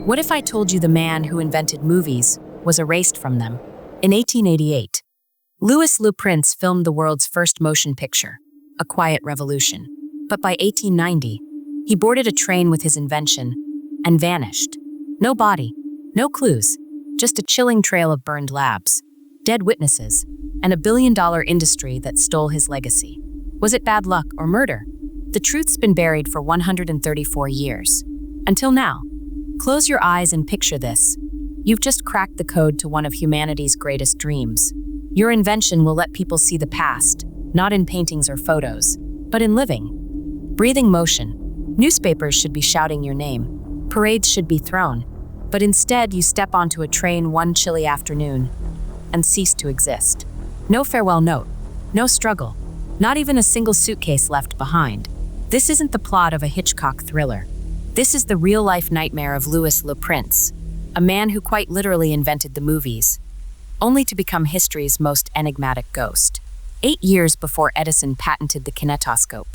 What if I told you the man who invented movies was erased from them? In 1888, Louis Le Prince filmed the world's first motion picture, A Quiet Revolution. But by 1890, he boarded a train with his invention and vanished. No body, no clues, just a chilling trail of burned labs, dead witnesses, and a billion-dollar industry that stole his legacy. Was it bad luck or murder? The truth's been buried for 134 years. Until now. Close your eyes and picture this. You've just cracked the code to one of humanity's greatest dreams. Your invention will let people see the past, not in paintings or photos, but in living, breathing motion. Newspapers should be shouting your name. Parades should be thrown. But instead, you step onto a train one chilly afternoon and cease to exist. No farewell note, no struggle, not even a single suitcase left behind. This isn't the plot of a Hitchcock thriller. This is the real-life nightmare of Louis Le Prince, a man who quite literally invented the movies, only to become history's most enigmatic ghost. 8 years before Edison patented the kinetoscope,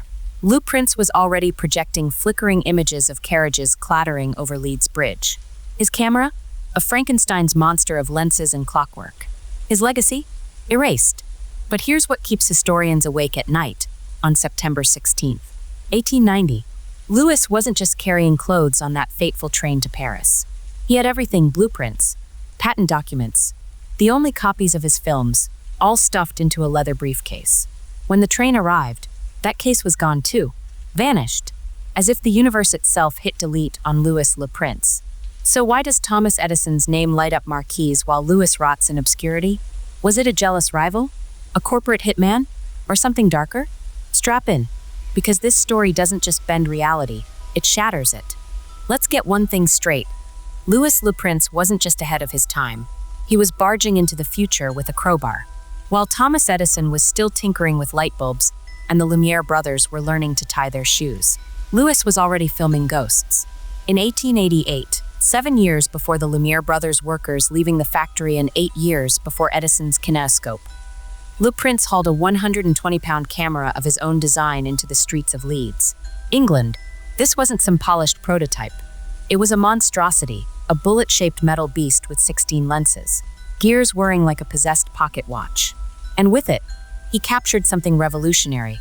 Le Prince was already projecting flickering images of carriages clattering over Leeds Bridge. His camera? A Frankenstein's monster of lenses and clockwork. His legacy? Erased. But here's what keeps historians awake at night on September 16th, 1890. Louis wasn't just carrying clothes on that fateful train to Paris. He had everything: blueprints, patent documents, the only copies of his films, all stuffed into a leather briefcase. When the train arrived, that case was gone too, vanished, as if the universe itself hit delete on Louis Le Prince. So why does Thomas Edison's name light up marquees while Louis rots in obscurity? Was it a jealous rival? A corporate hitman? Or something darker? Strap in, because this story doesn't just bend reality, it shatters it. Let's get one thing straight. Louis Le Prince wasn't just ahead of his time. He was barging into the future with a crowbar. While Thomas Edison was still tinkering with light bulbs and the Lumiere brothers were learning to tie their shoes, Louis was already filming ghosts. In 1888, 7 years before the Lumiere brothers' workers leaving the factory and 8 years before Edison's kinetoscope, Le Prince hauled a 120-pound camera of his own design into the streets of Leeds, England. This wasn't some polished prototype. It was a monstrosity, a bullet-shaped metal beast with 16 lenses, gears whirring like a possessed pocket watch. And with it, he captured something revolutionary: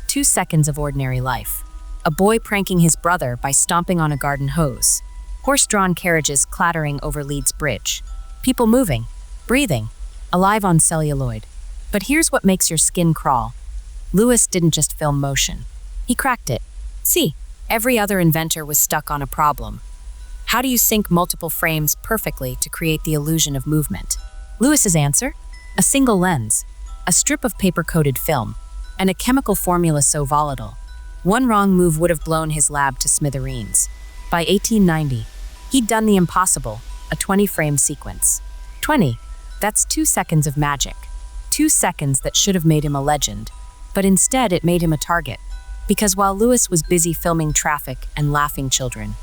2 seconds of ordinary life. A boy pranking his brother by stomping on a garden hose. Horse-drawn carriages clattering over Leeds Bridge. People moving, breathing, alive on celluloid. But here's what makes your skin crawl. Louis didn't just film motion. He cracked it. See, every other inventor was stuck on a problem. How do you sync multiple frames perfectly to create the illusion of movement? Louis's answer? A single lens, a strip of paper-coated film, and a chemical formula so volatile. One wrong move would have blown his lab to smithereens. By 1890, he'd done the impossible, a 20-frame sequence. 20, that's 2 seconds of magic. 2 seconds that should have made him a legend, but instead it made him a target. Because while Louis was busy filming traffic and laughing children,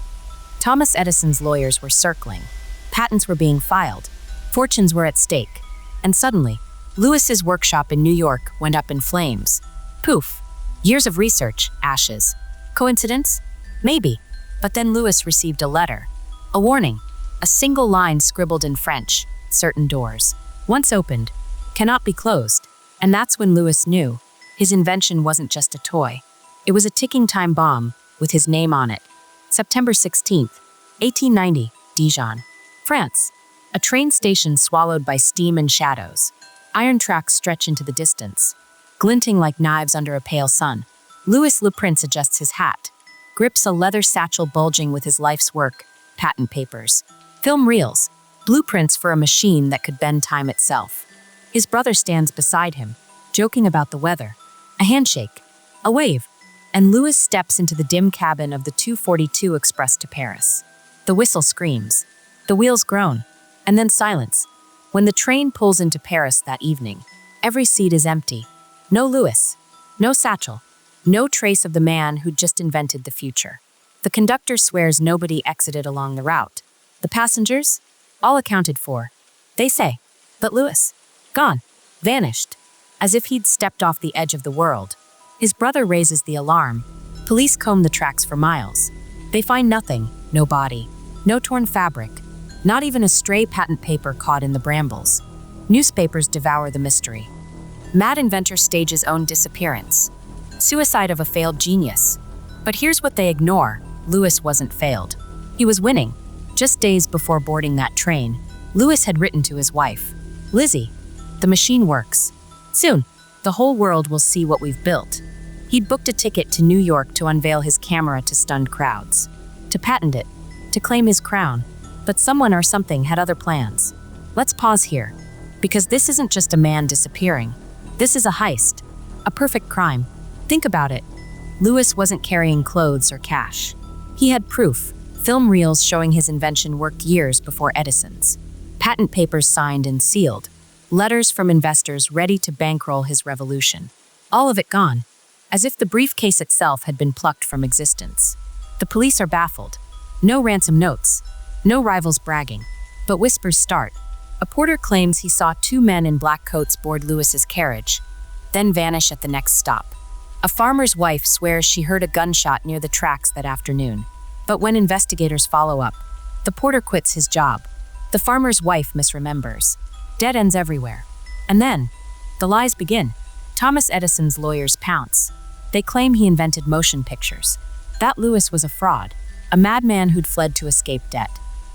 Thomas Edison's lawyers were circling. Patents were being filed. Fortunes were at stake. And suddenly, Louis's workshop in New York went up in flames. Poof. Years of research, ashes. Coincidence? Maybe. But then Louis received a letter. A warning. A single line scribbled in French. Certain doors, once opened, cannot be closed. And that's when Louis knew his invention wasn't just a toy. It was a ticking time bomb with his name on it. September 16th, 1890, Dijon, France. A train station swallowed by steam and shadows. Iron tracks stretch into the distance, glinting like knives under a pale sun. Louis Le Prince adjusts his hat, grips a leather satchel bulging with his life's work, patent papers, film reels, blueprints for a machine that could bend time itself. His brother stands beside him, joking about the weather. A handshake, a wave, and Louis steps into the dim cabin of the 242 Express to Paris. The whistle screams, the wheels groan, and then silence. When the train pulls into Paris that evening, every seat is empty. No Louis, no satchel, no trace of the man who'd just invented the future. The conductor swears nobody exited along the route. The passengers? All accounted for. They say, but Louis? Gone. Vanished. As if he'd stepped off the edge of the world. His brother raises the alarm. Police comb the tracks for miles. They find nothing, no body, No torn fabric, not even a stray patent paper caught in the brambles. Newspapers devour the mystery. Mad inventor stages own disappearance. Suicide of a failed genius. But here's what they ignore. Lewis wasn't failed. He was winning. Just days before boarding that train, Lewis had written to his wife, "Lizzie, the machine works. Soon, the whole world will see what we've built." He'd booked a ticket to New York to unveil his camera to stunned crowds, to patent it, to claim his crown. But someone or something had other plans. Let's pause here, because this isn't just a man disappearing. This is a heist, a perfect crime. Think about it. Lewis wasn't carrying clothes or cash. He had proof, film reels showing his invention worked years before Edison's, patent papers signed and sealed, letters from investors ready to bankroll his revolution. All of it gone, as if the briefcase itself had been plucked from existence. The police are baffled. No ransom notes, no rivals bragging, but whispers start. A porter claims he saw two men in black coats board Lewis's carriage, then vanish at the next stop. A farmer's wife swears she heard a gunshot near the tracks that afternoon. But when investigators follow up, the porter quits his job. The farmer's wife misremembers. Dead ends everywhere. And then, the lies begin. Thomas Edison's lawyers pounce. They claim he invented motion pictures. That Lewis was a fraud, a madman who'd fled to escape debt.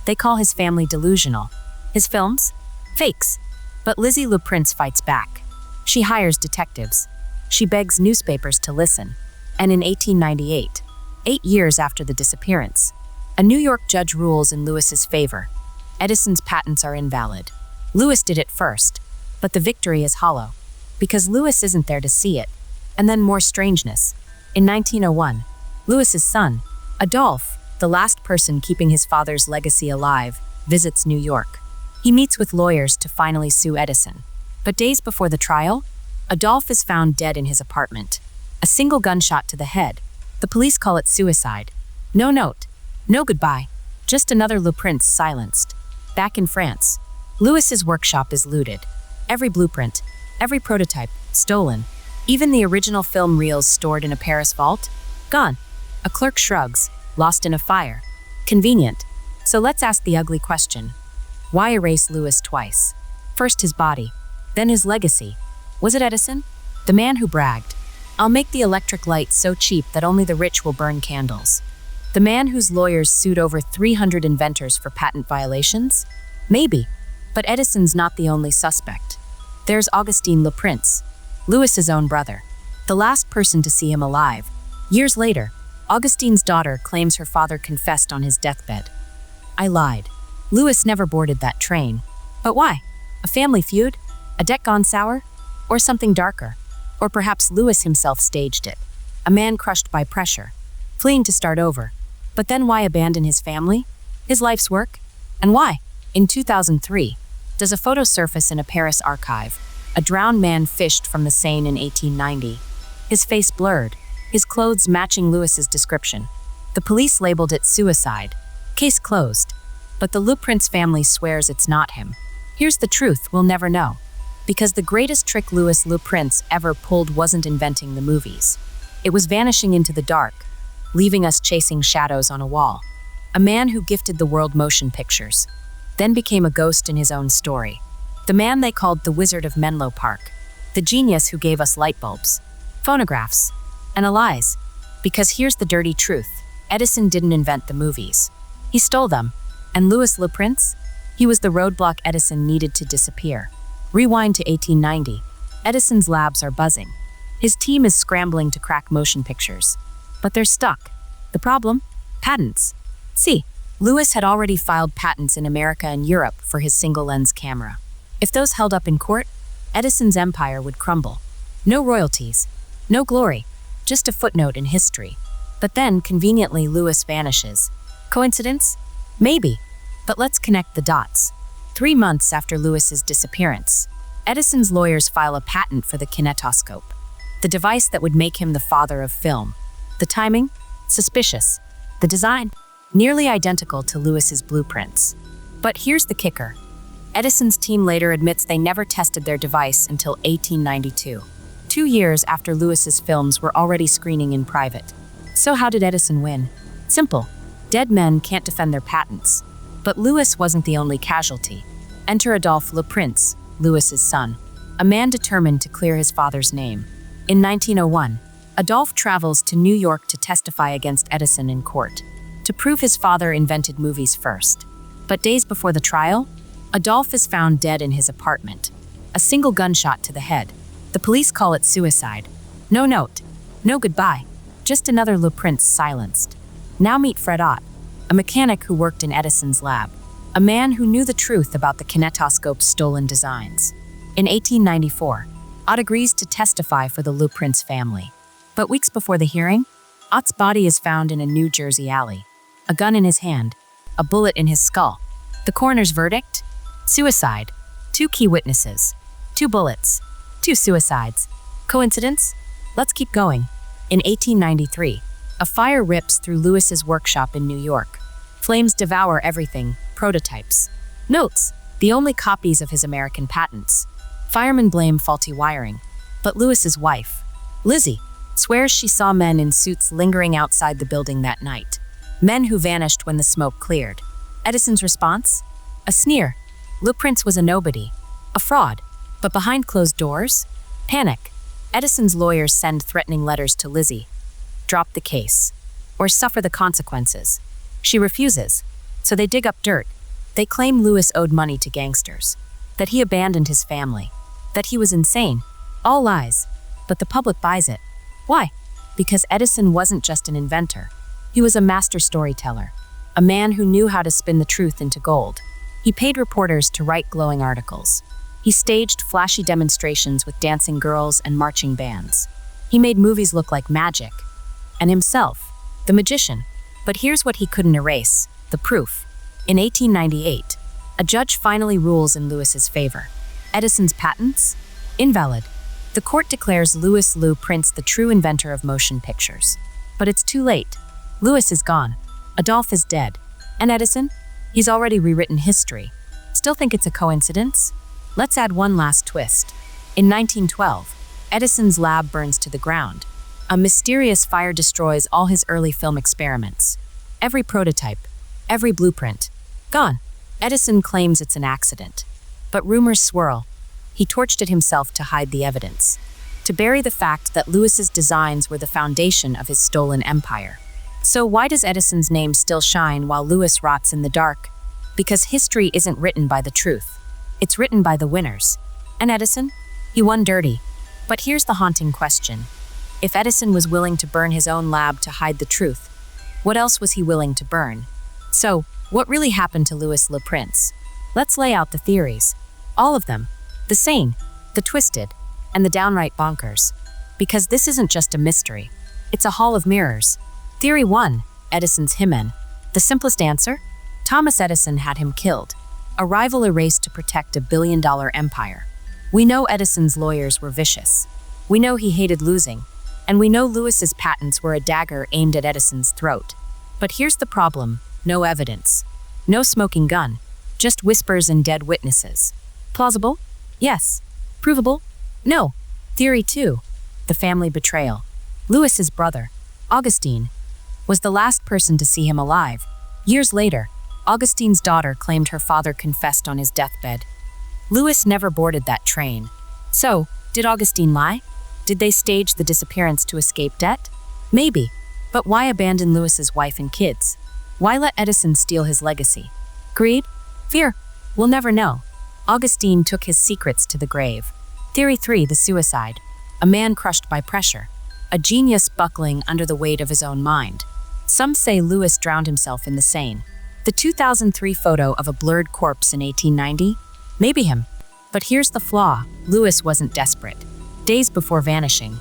They call his family delusional. His films? Fakes. But Lizzie LuPrince fights back. She hires detectives. She begs newspapers to listen. And in 1898, 8 years after the disappearance, a New York judge rules in Lewis's favor. Edison's patents are invalid. Lewis did it first, but the victory is hollow, because Lewis isn't there to see it. And then more strangeness. In 1901, Lewis's son, Adolphe, the last person keeping his father's legacy alive, visits New York. He meets with lawyers to finally sue Edison. But days before the trial, Adolphe is found dead in his apartment. A single gunshot to the head. The police call it suicide. No note, no goodbye, just another LuPrince silenced. Back in France, Lewis's workshop is looted. Every blueprint, every prototype, stolen. Even the original film reels stored in a Paris vault? Gone. A clerk shrugs, lost in a fire. Convenient. So let's ask the ugly question. Why erase Lewis twice? First his body, then his legacy. Was it Edison? The man who bragged, "I'll make the electric light so cheap that only the rich will burn candles." The man whose lawyers sued over 300 inventors for patent violations? Maybe, but Edison's not the only suspect. There's Augustin LuPrince, Lewis's own brother, the last person to see him alive. Years later, Augustine's daughter claims her father confessed on his deathbed. "I lied. Lewis never boarded that train." But why? A family feud? A debt gone sour? Or something darker? Or perhaps Lewis himself staged it. A man crushed by pressure, fleeing to start over. But then why abandon his family? His life's work? And why? In 2003, does a photo surface in a Paris archive. A drowned man fished from the Seine in 1890. His face blurred, his clothes matching Lewis's description. The police labeled it suicide. Case closed. But the LuPrince family swears it's not him. Here's the truth we'll never know. Because the greatest trick Louis LuPrince ever pulled wasn't inventing the movies. It was vanishing into the dark, leaving us chasing shadows on a wall. A man who gifted the world motion pictures, then became a ghost in his own story. The man they called the Wizard of Menlo Park. The genius who gave us light bulbs, phonographs, and lies. Because here's the dirty truth. Edison didn't invent the movies. He stole them. And Louis LuPrince? He was the roadblock Edison needed to disappear. Rewind to 1890. Edison's labs are buzzing. His team is scrambling to crack motion pictures. But they're stuck. The problem? Patents. See, Lewis had already filed patents in America and Europe for his single-lens camera. If those held up in court, Edison's empire would crumble. No royalties, no glory, just a footnote in history. But then, conveniently, Lewis vanishes. Coincidence? Maybe. But let's connect the dots. 3 months after Lewis's disappearance, Edison's lawyers file a patent for the kinetoscope, the device that would make him the father of film. The timing? Suspicious. The design? Nearly identical to Lewis's blueprints. But here's the kicker. Edison's team later admits they never tested their device until 1892, 2 years after Lewis's films were already screening in private. So how did Edison win? Simple. Dead men can't defend their patents. But Louis wasn't the only casualty. Enter Adolphe Le Prince, Louis's son, a man determined to clear his father's name. In 1901, Adolphe travels to New York to testify against Edison in court, to prove his father invented movies first. But days before the trial, Adolphe is found dead in his apartment. A single gunshot to the head. The police call it suicide. No note, no goodbye, just another Le Prince silenced. Now meet Fred Ott, a mechanic who worked in Edison's lab, a man who knew the truth about the kinetoscope's stolen designs. In 1894, Ott agrees to testify for the Le Prince family. But weeks before the hearing, Ott's body is found in a New Jersey alley. A gun in his hand, a bullet in his skull. The coroner's verdict? Suicide. 2 key witnesses. 2 bullets. 2 suicides. Coincidence? Let's keep going. In 1893, a fire rips through Louis's workshop in New York. Flames devour everything, prototypes. Notes, the only copies of his American patents. Firemen blame faulty wiring. But Louis's wife, Lizzie, swears she saw men in suits lingering outside the building that night. Men who vanished when the smoke cleared. Edison's response? A sneer. Le Prince was a nobody, a fraud. But behind closed doors? Panic. Edison's lawyers send threatening letters to Lizzie. Drop the case, or suffer the consequences. She refuses, so they dig up dirt. They claim Louis owed money to gangsters, that he abandoned his family, that he was insane. All lies, but the public buys it. Why? Because Edison wasn't just an inventor. He was a master storyteller, a man who knew how to spin the truth into gold. He paid reporters to write glowing articles. He staged flashy demonstrations with dancing girls and marching bands. He made movies look like magic. And himself, the magician. But here's what he couldn't erase, the proof. In 1898, a judge finally rules in Louis's favor. Edison's patents? Invalid. The court declares Louis Le Prince the true inventor of motion pictures. But it's too late. Louis is gone. Adolphe is dead. And Edison? He's already rewritten history. Still think it's a coincidence? Let's add one last twist. In 1912, Edison's lab burns to the ground. A mysterious fire destroys all his early film experiments. Every prototype, every blueprint, gone. Edison claims it's an accident. But rumors swirl. He torched it himself to hide the evidence, to bury the fact that Louis's designs were the foundation of his stolen empire. So why does Edison's name still shine while Louis rots in the dark? Because history isn't written by the truth. It's written by the winners. And Edison? He won dirty. But here's the haunting question. If Edison was willing to burn his own lab to hide the truth, what else was he willing to burn? So, what really happened to Louis Le Prince? Let's lay out the theories. All of them. The sane, the twisted, and the downright bonkers. Because this isn't just a mystery. It's a hall of mirrors. Theory 1, Edison's hymen. The simplest answer? Thomas Edison had him killed. A rival erased to protect a billion-dollar empire. We know Edison's lawyers were vicious. We know he hated losing. And we know Louis's patents were a dagger aimed at Edison's throat. But here's the problem. No evidence. No smoking gun. Just whispers and dead witnesses. Plausible? Yes. Provable? No. Theory 2. The family betrayal. Louis's brother, Augustine, was the last person to see him alive. Years later, Augustine's daughter claimed her father confessed on his deathbed. Louis never boarded that train. So, did Augustine lie? Did they stage the disappearance to escape debt? Maybe. But why abandon Louis's wife and kids? Why let Edison steal his legacy? Greed? Fear? We'll never know. Augustine took his secrets to the grave. Theory 3, the suicide. A man crushed by pressure. A genius buckling under the weight of his own mind. Some say Louis drowned himself in the Seine. The 2003 photo of a blurred corpse in 1890? Maybe him. But here's the flaw. Louis wasn't desperate. Days before Vanishing,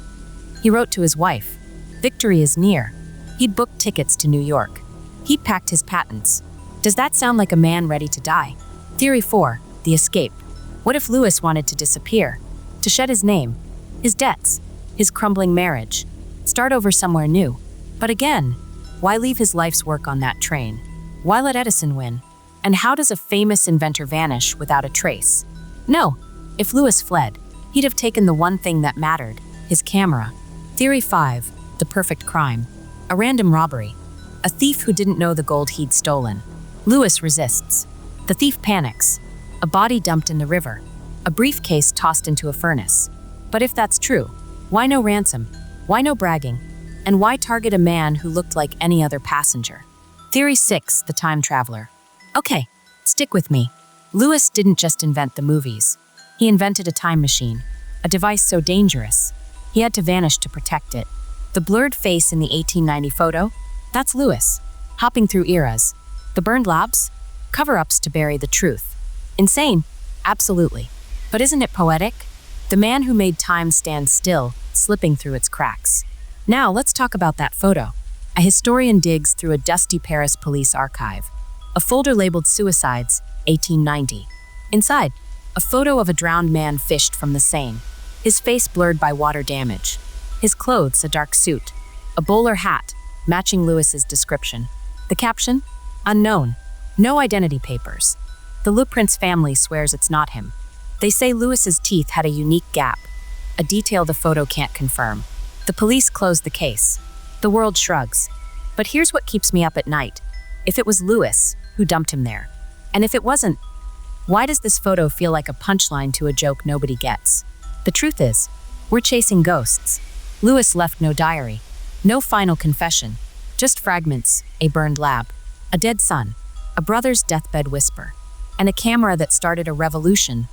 he wrote to his wife, "Victory is near." He'd booked tickets to New York. He'd packed his patents. Does that sound like a man ready to die? Theory 4, the escape. What if Louis wanted to disappear? To shed his name, his debts, his crumbling marriage, start over somewhere new. But again, why leave his life's work on that train? Why let Edison win? And how does a famous inventor vanish without a trace? No, if Louis fled, he'd have taken the one thing that mattered, his camera. Theory 5, the perfect crime. A random robbery. A thief who didn't know the gold he'd stolen. Lewis resists. The thief panics. A body dumped in the river. A briefcase tossed into a furnace. But if that's true, why no ransom? Why no bragging? And why target a man who looked like any other passenger? Theory 6, the time traveler. Okay, stick with me. Lewis didn't just invent the movies. He invented a time machine, a device so dangerous, he had to vanish to protect it. The blurred face in the 1890 photo? That's Lewis, hopping through eras. The burned labs? Cover-ups to bury the truth. Insane? Absolutely. But isn't it poetic? The man who made time stand still, slipping through its cracks. Now let's talk about that photo. A historian digs through a dusty Paris police archive. A folder labeled Suicides, 1890. Inside, a photo of a drowned man fished from the Seine, his face blurred by water damage. His clothes, a dark suit, a bowler hat, matching Lewis's description. The caption? Unknown. No identity papers. The Luprince family swears it's not him. They say Lewis's teeth had a unique gap, a detail the photo can't confirm. The police close the case. The world shrugs. But here's what keeps me up at night. If it was Lewis, who dumped him there? And if it wasn't, why does this photo feel like a punchline to a joke nobody gets? The truth is, we're chasing ghosts. Lewis left no diary, no final confession, just fragments, a burned lab, a dead son, a brother's deathbed whisper, and a camera that started a revolution,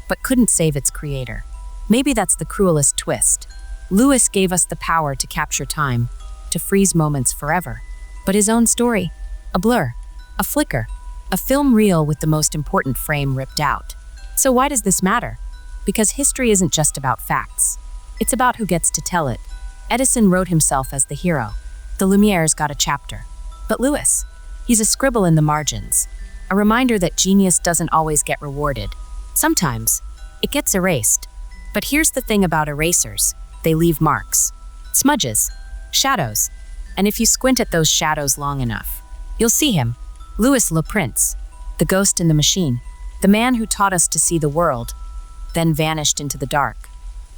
but couldn't save its creator. Maybe that's the cruelest twist. Lewis gave us the power to capture time, to freeze moments forever. But his own story, a blur, a flicker, a film reel with the most important frame ripped out. So why does this matter? Because history isn't just about facts. It's about who gets to tell it. Edison wrote himself as the hero. The Lumieres got a chapter. But Lewis, he's a scribble in the margins, a reminder that genius doesn't always get rewarded. Sometimes, it gets erased. But here's the thing about erasers. They leave marks. Smudges. Shadows. And if you squint at those shadows long enough, you'll see him. Louis Le Prince, the ghost in the machine, the man who taught us to see the world, then vanished into the dark.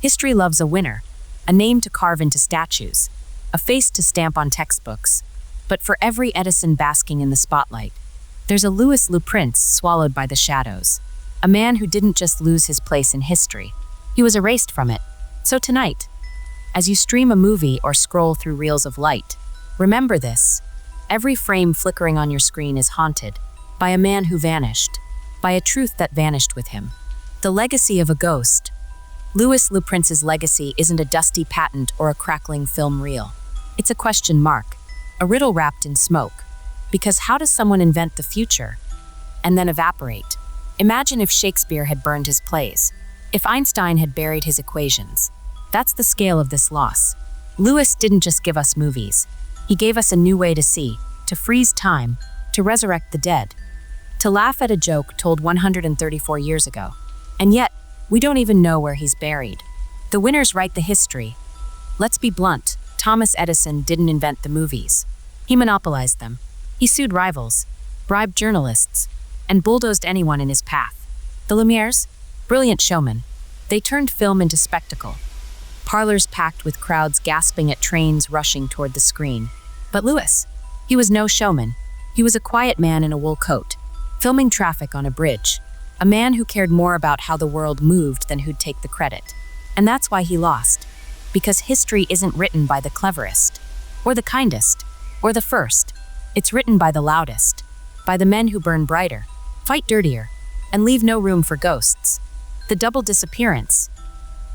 History loves a winner, a name to carve into statues, a face to stamp on textbooks. But for every Edison basking in the spotlight, there's a Louis Le Prince swallowed by the shadows, a man who didn't just lose his place in history, he was erased from it. So tonight, as you stream a movie or scroll through reels of light, remember this. Every frame flickering on your screen is haunted by a man who vanished, by a truth that vanished with him. The legacy of a ghost. Louis Le Prince's legacy isn't a dusty patent or a crackling film reel. It's a question mark, a riddle wrapped in smoke. Because how does someone invent the future and then evaporate? Imagine if Shakespeare had burned his plays, if Einstein had buried his equations. That's the scale of this loss. Lewis didn't just give us movies. He gave us a new way to see, to freeze time, to resurrect the dead, to laugh at a joke told 134 years ago. And yet, we don't even know where he's buried. The winners write the history. Let's be blunt, Thomas Edison didn't invent the movies. He monopolized them. He sued rivals, bribed journalists, and bulldozed anyone in his path. The Lumieres? Brilliant showmen. They turned film into spectacle. Parlors packed with crowds gasping at trains rushing toward the screen. But Lewis, he was no showman. He was a quiet man in a wool coat, filming traffic on a bridge, a man who cared more about how the world moved than who'd take the credit. And that's why he lost. Because history isn't written by the cleverest, or the kindest, or the first. It's written by the loudest, by the men who burn brighter, fight dirtier, and leave no room for ghosts. The double disappearance.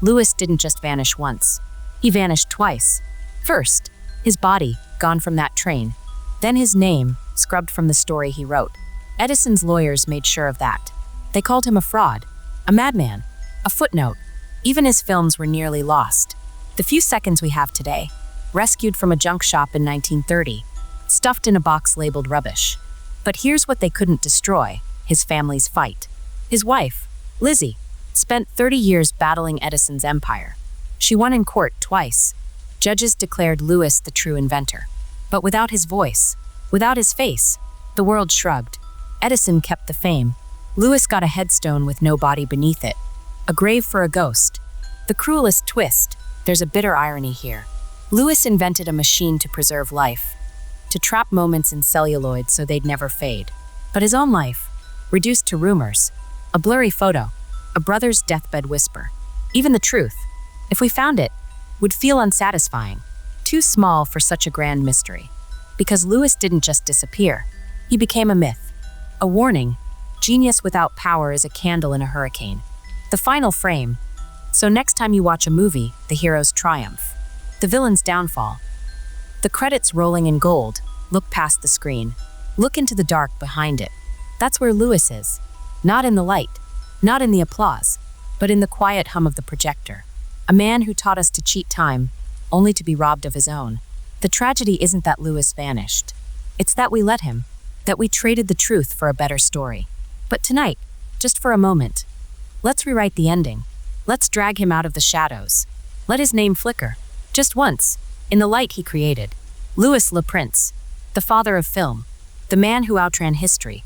Lewis didn't just vanish once. He vanished twice. First, his body, gone from that train. Then his name, scrubbed from the story he wrote. Edison's lawyers made sure of that. They called him a fraud, a madman, a footnote. Even his films were nearly lost. The few seconds we have today, rescued from a junk shop in 1930, stuffed in a box labeled rubbish. But here's what they couldn't destroy, his family's fight. His wife, Lizzie, spent 30 years battling Edison's empire. She won in court twice. Judges declared Lewis the true inventor. But without his voice, without his face, the world shrugged. Edison kept the fame. Lewis got a headstone with no body beneath it. A grave for a ghost. The cruelest twist. There's a bitter irony here. Lewis invented a machine to preserve life, to trap moments in celluloid so they'd never fade. But his own life, reduced to rumors, a blurry photo, a brother's deathbed whisper, even the truth, if we found it, would feel unsatisfying, too small for such a grand mystery. Because Lewis didn't just disappear, he became a myth, a warning. Genius without power is a candle in a hurricane. The final frame. So next time you watch a movie, the hero's triumph, the villain's downfall, the credits rolling in gold, look past the screen. Look into the dark behind it. That's where Lewis is. Not in the light, not in the applause, but in the quiet hum of the projector. A man who taught us to cheat time, only to be robbed of his own. The tragedy isn't that Lewis vanished. It's that we let him, that we traded the truth for a better story. But tonight, just for a moment, let's rewrite the ending. Let's drag him out of the shadows. Let his name flicker, just once, in the light he created. Louis Le Prince, the father of film, the man who outran history,